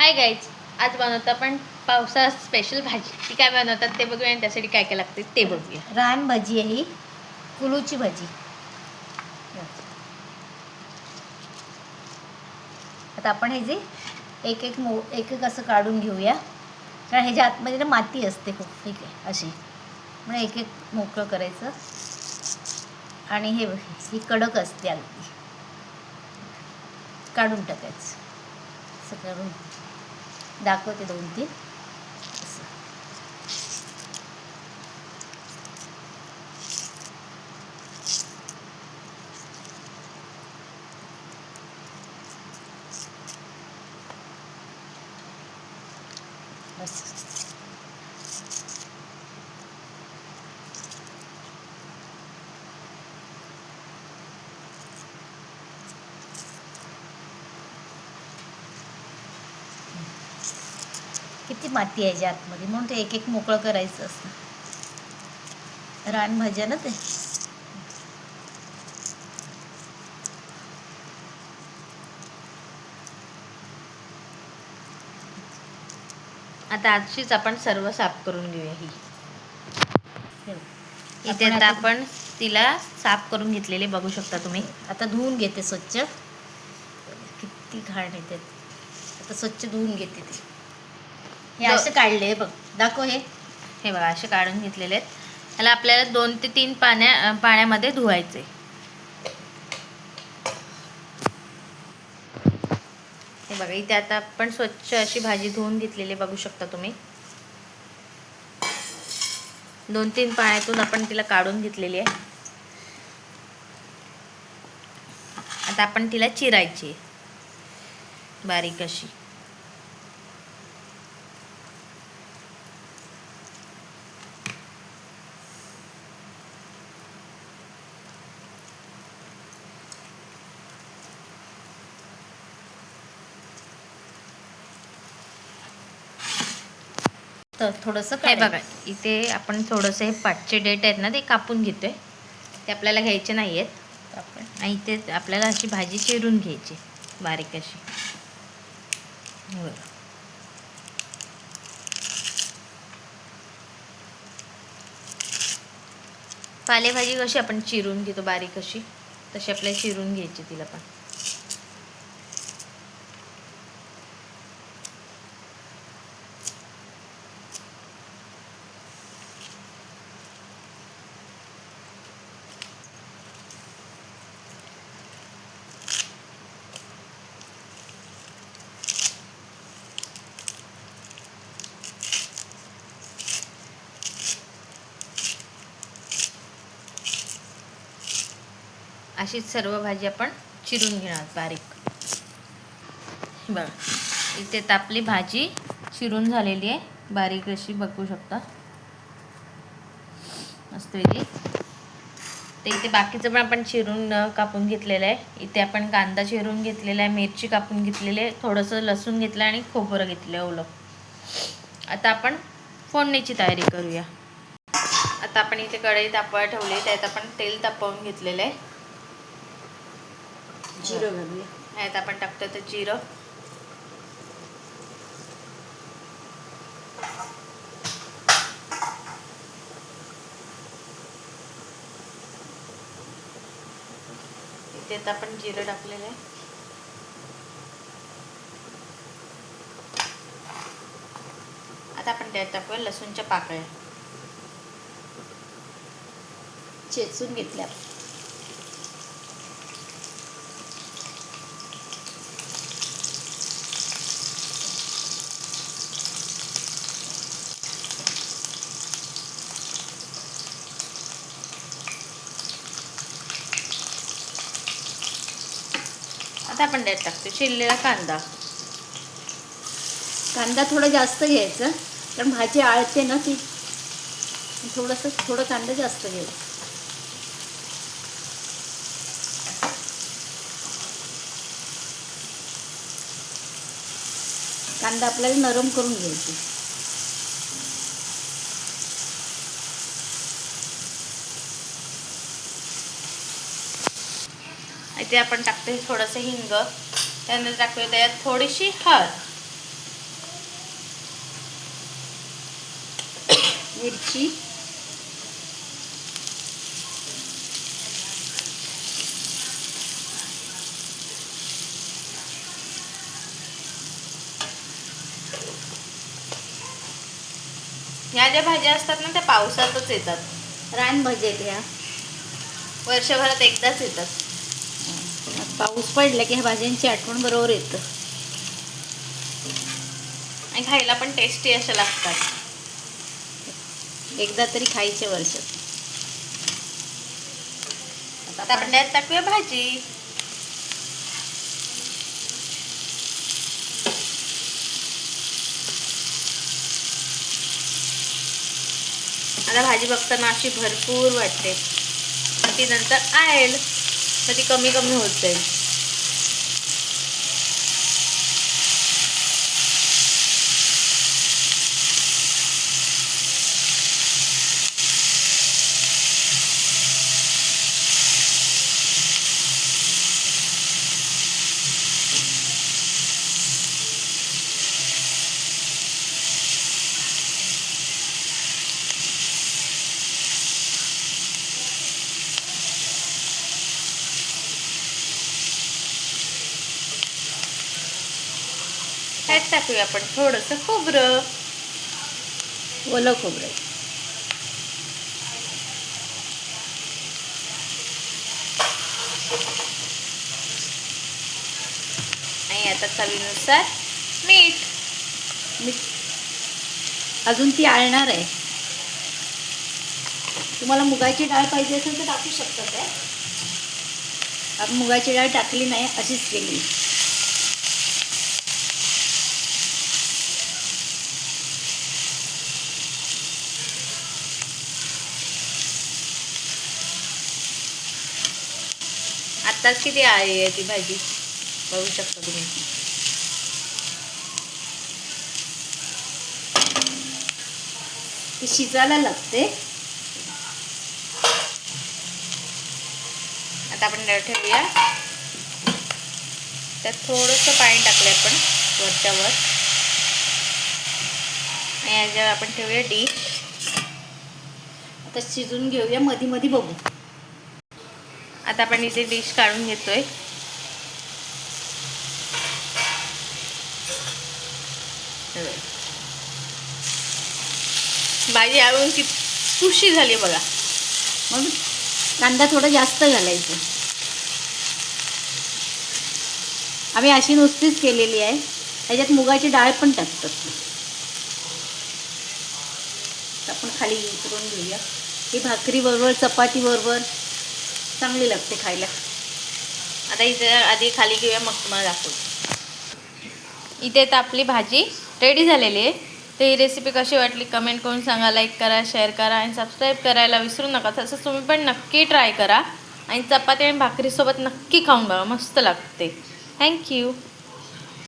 Hi guys, आज बनवतो आपण पावसाळा स्पेशल भाजी. ती काय बनवतात ते बघूया आणि त्यासाठी काय काय लागते ते बघूया. रान भाजी आहे ही, कुलूची भाजी. आता आपण हे जे एक एक असं काढून घेऊया, कारण ह्याच्या आतमध्ये ना माती असते खूप. ठीक आहे, अशी म्हणजे एक एक मोकळं करायचं. आणि हे ही कडक असते अगदी, काढून टाकायचं. असं करून दाखवते 2-3 असं. बस. किती माती आहे याच्या आतमध्ये, म्हणून ते एक एक मोकळं करायचं असतं. रानभाज्या ना ते. आता आजचीच आपण सर्व साफ करून घेऊया. ही इथे आता आपण तिला साफ करून घेतलेले बघू शकता तुम्ही. आता धुवून घेते स्वच्छ. किती घाण येते, आता स्वच्छ धुवून घेते ते. हे असं काढले बघ, दाखव. हे बघा, असे काढून घेतलेले आहेत. त्याला आपल्याला 2 ते 3 पाण्यामध्ये धुवायचे. हे बघा, इथे आता आपण स्वच्छ अशी भाजी धुवून घेतलेली बघू शकता तुम्ही. 2-3 पाण्यातून आपण तिला काढून घेतलेली आहे. आता आपण तिला चिरायची बारीक अशी. तर थोडंसं हे बघा, इथे आपण थोडंसं हे पाटचे डेट आहेत ना, ते कापून घेतोय. ते आपल्याला घ्यायचे नाही आहेत. आणि इथे आपल्याला अशी भाजी चिरून घ्यायची बारीक अशी. पालेभाजी कशी आपण चिरून घेतो बारीक अशी, तशी आपल्याला चिरून घ्यायची तिला पण. अशीच सर्व भाजी आपण चिरून घेणार बारीक. बघा, इथे आपली भाजी चिरून झालेली आहे बारीक अशी, बघू शकता मस्त वेगळी. ते इथे बाकीचं पण आपण चिरून कापून घेतलेलं आहे. इथे आपण कांदा चिरून घेतलेला आहे, मिरची कापून घेतलेली आहे, थोडंसं लसूण घेतलं आणि खोबरं घेतलं ओलं. आता आपण फोडणीची तयारी करूया. आता आपण इथे कढई तापवायला ठेवली, त्यात आपण तेल तापवून घेतलेलं आहे. जिरं घालूया. ह्यात आपण टाकतो तर जिरं, इथे आपण जिरं टाकलेलं आहे. आता आपण त्यात टाकूया लसूणच्या पाकळ्या चेचून घेतल्या. आता आपण त्यात टाकतो चिरलेला कांदा. कांदा थोडा जास्त घ्यायचा, कारण भाजी आळते ना ती. थोडं कांदा जास्त घ्यायचा. कांदा आपल्याला नरम करून घ्यायची. इथे आपण टाकतो थोडंसं हिंग, त्यानंतर टाकूया त्यात थोडीशी हळद. मिरची, ह्या ज्या भाज्या असतात ना त्या पावसातच येतात, रानभाज्या आहेत ह्या. वर्षभरात एकदाच येतात. पाऊस पडला की ह्या भाज्यांची आठवण बरोबर येतं. आणि खायला पण टेस्टी अशा लागतात. एकदा तरी खायच्या वर्षात. आता आपण त्यात टाकूया भाजी. आता भाजी बघताना अशी भरपूर वाटते, मग ती नंतर आयल मग ती कमी कमी होत जाईल. त्यात टाकूया आपण थोडंसं खोबरं. ओलं खोबरं. आणि आता चवीनुसार मीठ. मीठ अजून ती आळणार आहे. तुम्हाला मुगाची डाळ पाहिजे असेल तर टाकू शकता. काय आपण मुगाची डाळ टाकली नाही, अशीच केली. आत्ताच किती आहे ती भाजी बघू शकता तुम्ही. ती शिजायला लागते. आता आपण ठेवूया. त्यात थोडंसं पाणी टाकलं आपण वरच्यावर. आणि याच्यावर आपण ठेवूया डिश. आता शिजून घेऊया, मध्ये मध्ये बघू. आता आपण इथे डिश काढून घेतोय. भाजी आवळून किती खुशी झाली बघा. मग कांदा थोडा जास्त घालायचा. आम्ही अशी नुसतीच केलेली आहे. त्याच्यात मुगाची डाळ पण टाकतात. आपण खाली उतरून घेऊया. ही भाकरी बरोबर चपाती बरोबर चांगली लागते खायला. आता इथे आधी खाली घेऊया, मग तुम्हाला दाखवू. इथे तर आपली भाजी रेडी झालेली आहे. तर ही रेसिपी कशी वाटली कमेंट करून सांगा. लाईक करा, शेअर करा आणि सबस्क्राईब करायला विसरू नका. तसंच तुम्ही पण नक्की ट्राय करा आणि चपाती आणि भाकरीसोबत नक्की खाऊन बघा, मस्त लागते. थँक्यू.